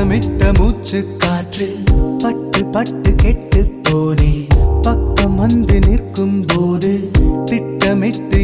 வட்டமிட்ட மூச்சு காற்று பட்டு பட்டு கெட்டு போனே பக்கம் வந்து நிற்கும் போது திட்டமிட்டு